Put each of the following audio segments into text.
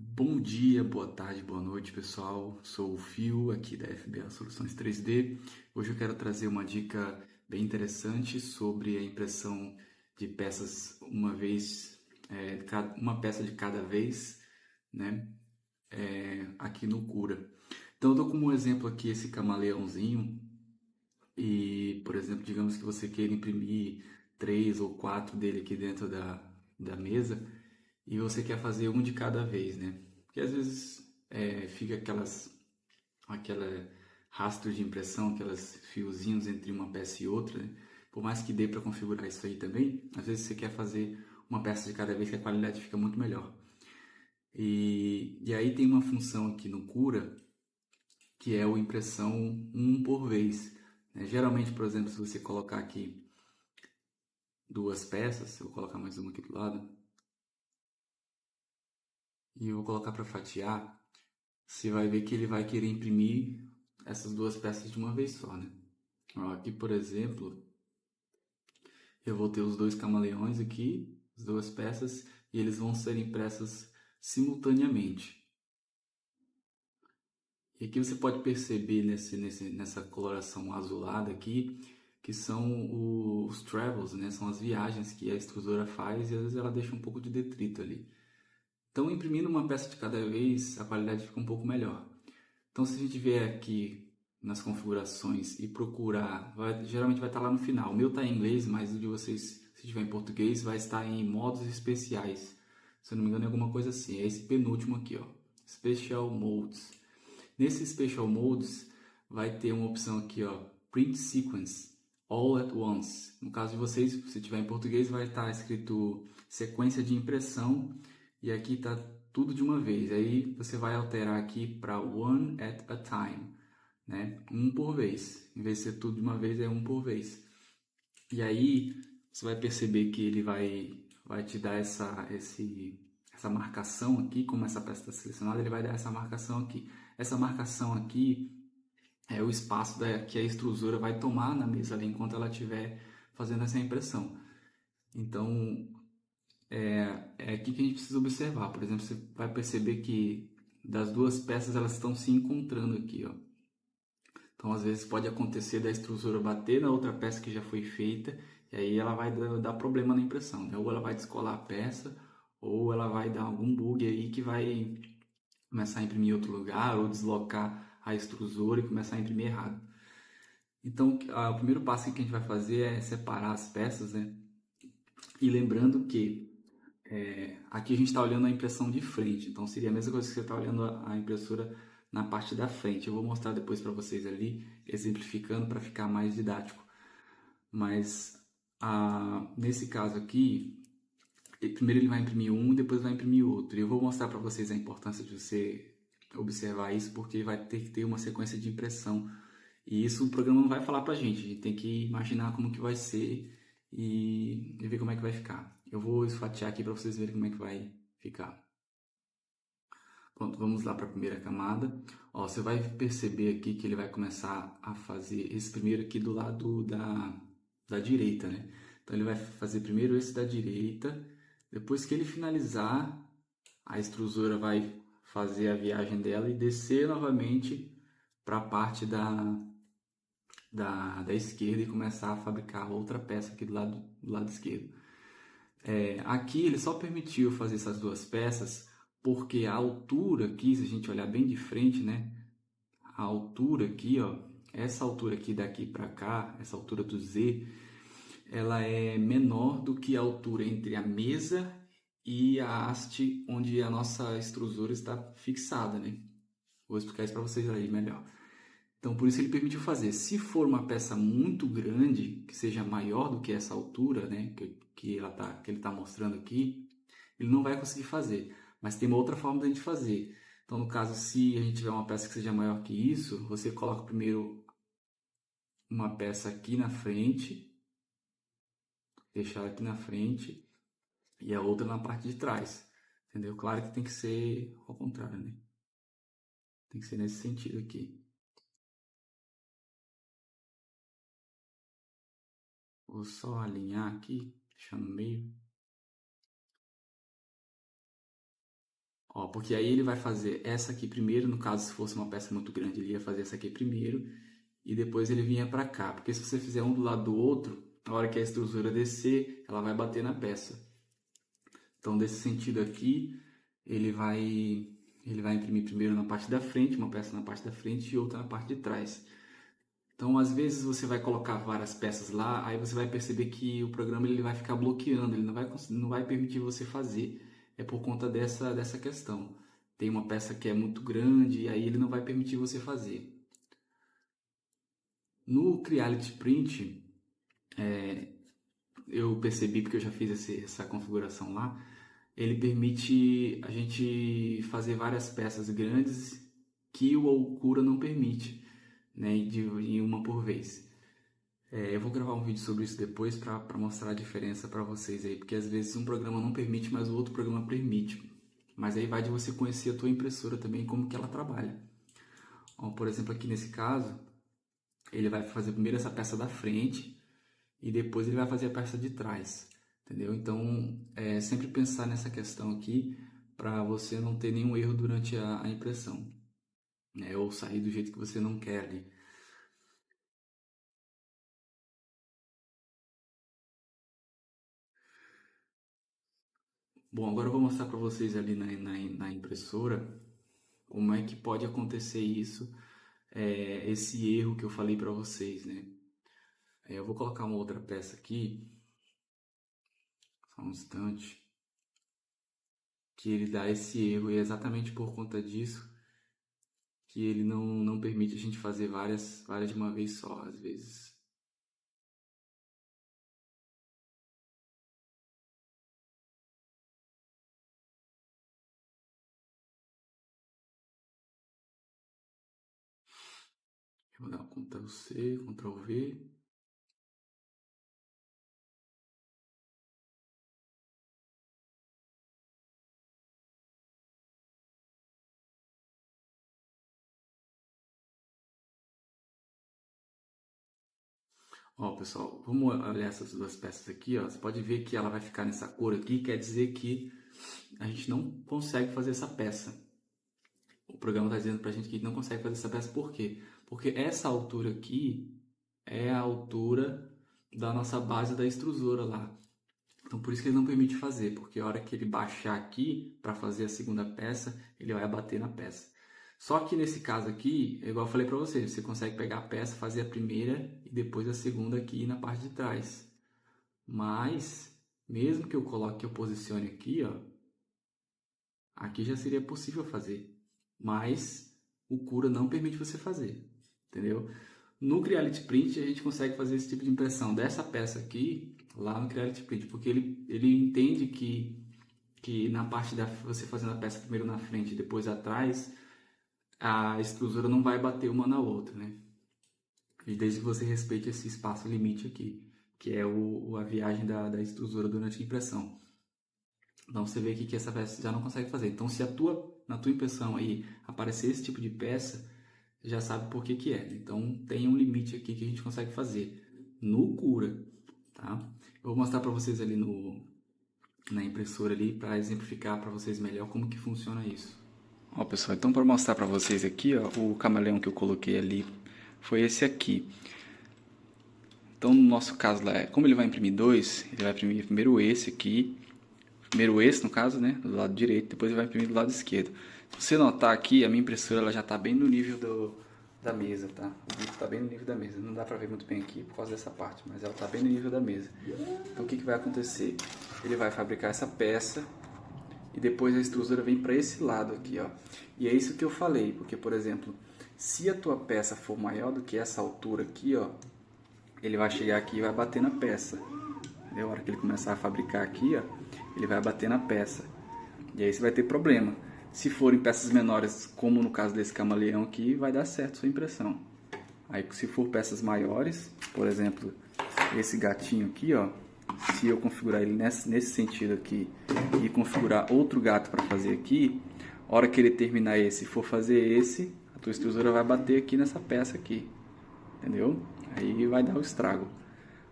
Bom dia, boa tarde, boa noite, pessoal. Sou o Fio, aqui da FBA Soluções 3D. Hoje eu quero trazer uma dica bem interessante sobre a impressão de peças uma vez, uma peça de cada vez, né? Aqui no Cura. Então eu dou como exemplo aqui esse camaleãozinho e, por exemplo, digamos que você queira imprimir três ou quatro dele aqui dentro da mesa e você quer fazer um de cada vez, né? Porque às vezes fica aquela rastro de impressão, aquelas fiozinhos entre uma peça e outra, né? Por mais que dê para configurar isso aí também, às vezes você quer fazer uma peça de cada vez que a qualidade fica muito melhor. E aí tem uma função aqui no Cura que é o impressão um por vez, né? Geralmente, por exemplo, se você colocar aqui duas peças, eu vou colocar mais uma aqui do lado, e eu vou colocar para fatiar, você vai ver que ele vai querer imprimir essas duas peças de uma vez só, né? Ó, aqui, por exemplo, eu vou ter os dois camaleões aqui, as duas peças, e eles vão ser impressos simultaneamente. E aqui você pode perceber nessa coloração azulada aqui, que são os travels, né? São as viagens que a extrusora faz e às vezes ela deixa um pouco de detrito ali. Então, imprimindo uma peça de cada vez, a qualidade fica um pouco melhor. Então, se a gente vier aqui nas configurações e procurar, geralmente vai estar lá no final. O meu está em inglês, mas o de vocês, se tiver em português, vai estar em modos especiais. Se eu não me engano, é alguma coisa assim. É esse penúltimo aqui, ó, Special Modes. Nesse Special Modes vai ter uma opção aqui, ó, Print Sequence All at Once. No caso de vocês, se tiver em português, vai estar escrito sequência de impressão e aqui está tudo de uma vez. Aí você vai alterar aqui para One at a Time, né? Um por vez. Em vez de ser tudo de uma vez, é um por vez. E aí você vai perceber que ele vai te dar essa marcação aqui, como essa peça está selecionada, ele vai dar essa marcação aqui. Essa marcação aqui é o espaço que a extrusora vai tomar na mesa ali enquanto ela estiver fazendo essa impressão. Então, é aqui que a gente precisa observar. Por exemplo, você vai perceber que das duas peças elas estão se encontrando aqui, ó. Então, às vezes pode acontecer da extrusora bater na outra peça que já foi feita e aí ela vai dar problema na impressão, né? Ou ela vai descolar a peça ou ela vai dar algum bug aí que vai começar a imprimir em outro lugar ou deslocar a extrusora e começar a imprimir errado. Então, o primeiro passo que a gente vai fazer é separar as peças, né? E lembrando que aqui a gente está olhando a impressão de frente, então seria a mesma coisa que você está olhando a impressora na parte da frente. Eu vou mostrar depois para vocês ali, exemplificando para ficar mais didático. Mas nesse caso aqui, primeiro ele vai imprimir um, depois vai imprimir outro. E eu vou mostrar para vocês a importância de você observar isso, porque vai ter que ter uma sequência de impressão. E isso o programa não vai falar para a gente tem que imaginar como que vai ser e ver como é que vai ficar. Eu vou esfatiar aqui para vocês verem como é que vai ficar. Pronto, vamos lá para a primeira camada. Ó, você vai perceber aqui que ele vai começar a fazer esse primeiro aqui do lado da direita, né? Então ele vai fazer primeiro esse da direita, depois que ele finalizar, a extrusora vai fazer a viagem dela e descer novamente para a parte da esquerda e começar a fabricar outra peça aqui do lado esquerdo. Aqui ele só permitiu fazer essas duas peças porque a altura aqui, se a gente olhar bem de frente, né? A altura aqui, ó, essa altura aqui daqui para cá, essa altura do Z, ela é menor do que a altura entre a mesa e a haste onde a nossa extrusora está fixada, né? Vou explicar isso para vocês aí melhor. Então, por isso ele permitiu fazer. Se for uma peça muito grande, que seja maior do que essa altura, né, que ele está mostrando aqui, ele não vai conseguir fazer. Mas tem uma outra forma de a gente fazer. Então, no caso, se a gente tiver uma peça que seja maior que isso, você coloca primeiro uma peça aqui na frente, deixar aqui na frente, e a outra na parte de trás. Entendeu? Claro que tem que ser ao contrário, né? Tem que ser nesse sentido aqui. Vou só alinhar aqui, deixar no meio. Ó, porque aí ele vai fazer essa aqui primeiro, no caso se fosse uma peça muito grande, ele ia fazer essa aqui primeiro e depois ele vinha para cá, porque se você fizer um do lado do outro, na hora que a extrusora descer, ela vai bater na peça. Então, desse sentido aqui, ele vai imprimir primeiro na parte da frente, uma peça na parte da frente e outra na parte de trás. Então, às vezes você vai colocar várias peças lá, aí você vai perceber que o programa ele vai ficar bloqueando, ele não vai permitir você fazer. É por conta dessa questão. Tem uma peça que é muito grande e aí ele não vai permitir você fazer. No Creality Print, eu percebi, porque eu já fiz essa configuração lá, ele permite a gente fazer várias peças grandes que o Alcura não permite, né, em uma por vez. Eu vou gravar um vídeo sobre isso depois para mostrar a diferença para vocês aí, porque às vezes um programa não permite, mas o outro programa permite. Mas aí vai de você conhecer a tua impressora também, como que ela trabalha. Ó, por exemplo, aqui nesse caso, ele vai fazer primeiro essa peça da frente e depois ele vai fazer a peça de trás, entendeu? Então, sempre pensar nessa questão aqui para você não ter nenhum erro durante a impressão, né? Ou sair do jeito que você não quer ali. Bom, agora eu vou mostrar para vocês ali na impressora como é que pode acontecer isso, esse erro que eu falei para vocês, né? Eu vou colocar uma outra peça aqui, só um instante, que ele dá esse erro e é exatamente por conta disso que ele não permite a gente fazer várias de uma vez só, às vezes. Eu vou dar um Ctrl C, Ctrl V. Ó, pessoal, vamos olhar essas duas peças aqui, ó. Você pode ver que ela vai ficar nessa cor aqui, quer dizer que a gente não consegue fazer essa peça. O programa está dizendo pra gente que a gente não consegue fazer essa peça, por quê? Porque essa altura aqui é a altura da nossa base da extrusora lá. Então por isso que ele não permite fazer, porque a hora que ele baixar aqui para fazer a segunda peça, ele vai bater na peça. Só que nesse caso aqui, igual eu falei para vocês, você consegue pegar a peça, fazer a primeira e depois a segunda aqui na parte de trás. Mas, mesmo que eu coloque, que eu posicione aqui, ó, aqui já seria possível fazer. Mas o Cura não permite você fazer, entendeu? No Creality Print a gente consegue fazer esse tipo de impressão dessa peça aqui lá no Creality Print, porque ele entende que na parte da você fazendo a peça primeiro na frente e depois atrás, a extrusora não vai bater uma na outra, né? E desde que você respeite esse espaço limite aqui, que é a viagem da extrusora durante a impressão. Então você vê aqui que essa peça já não consegue fazer. Então se na tua impressão aí aparecer esse tipo de peça, você já sabe por que que é. Então tem um limite aqui que a gente consegue fazer no Cura, tá? Eu vou mostrar para vocês ali na impressora ali para exemplificar para vocês melhor como que funciona isso. Ó, pessoal, então para mostrar para vocês aqui, ó, o camaleão que eu coloquei ali foi esse aqui. Então no nosso caso lá, como ele vai imprimir dois, ele vai imprimir primeiro esse aqui, primeiro esse no caso, né, do lado direito, depois ele vai imprimir do lado esquerdo. Se você notar aqui, a minha impressora ela já está bem no nível da mesa, tá? O bico está bem no nível da mesa. Não dá para ver muito bem aqui por causa dessa parte, mas ela está bem no nível da mesa. Então o que vai acontecer? Ele vai fabricar essa peça e depois a extrusora vem para esse lado aqui, ó. E é isso que eu falei, porque por exemplo, se a tua peça for maior do que essa altura aqui, ó, ele vai chegar aqui e vai bater na peça. Entendeu? A hora que ele começar a fabricar aqui, ó, ele vai bater na peça. E aí você vai ter problema. Se forem peças menores, como no caso desse camaleão aqui, vai dar certo a sua impressão. Aí se for peças maiores, por exemplo, esse gatinho aqui, ó, se eu configurar ele nesse sentido aqui e configurar outro gato para fazer aqui, a hora que ele terminar esse e for fazer esse, a tua extrusora vai bater aqui nessa peça aqui, entendeu? Aí vai dar o estrago.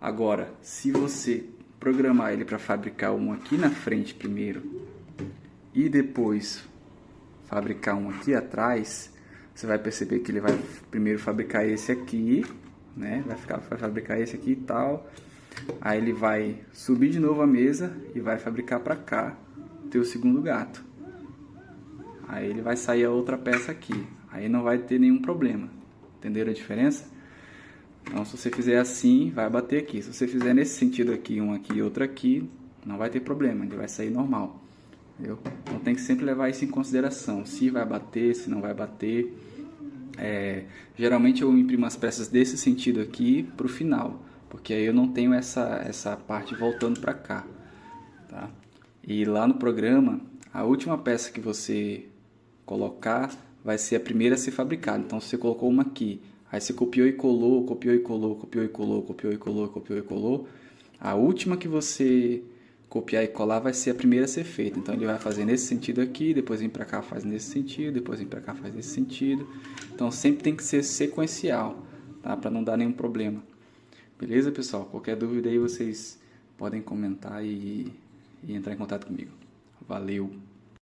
Agora, se você programar ele para fabricar um aqui na frente primeiro e depois fabricar um aqui atrás, você vai perceber que ele vai primeiro fabricar esse aqui, né? Vai fabricar esse aqui e tal. Aí ele vai subir de novo a mesa e vai fabricar para cá o teu segundo gato. Aí ele vai sair a outra peça aqui. Aí não vai ter nenhum problema. Entenderam a diferença? Então, se você fizer assim, vai bater aqui. Se você fizer nesse sentido aqui, um aqui e outro aqui, não vai ter problema, ele vai sair normal. Entendeu? Então tem que sempre levar isso em consideração. Se vai bater, se não vai bater. Geralmente eu imprimo as peças desse sentido aqui para o final, porque aí eu não tenho essa parte voltando para cá. Tá? E lá no programa, a última peça que você colocar vai ser a primeira a ser fabricada. Então, se você colocou uma aqui, aí você copiou e colou, copiou e colou, copiou e colou, copiou e colou, copiou e colou, a última que você copiar e colar vai ser a primeira a ser feita. Então, ele vai fazer nesse sentido aqui, depois vem para cá, faz nesse sentido, depois vem para cá, faz nesse sentido. Então, sempre tem que ser sequencial, tá? Para não dar nenhum problema. Beleza, pessoal? Qualquer dúvida aí vocês podem comentar e entrar em contato comigo. Valeu!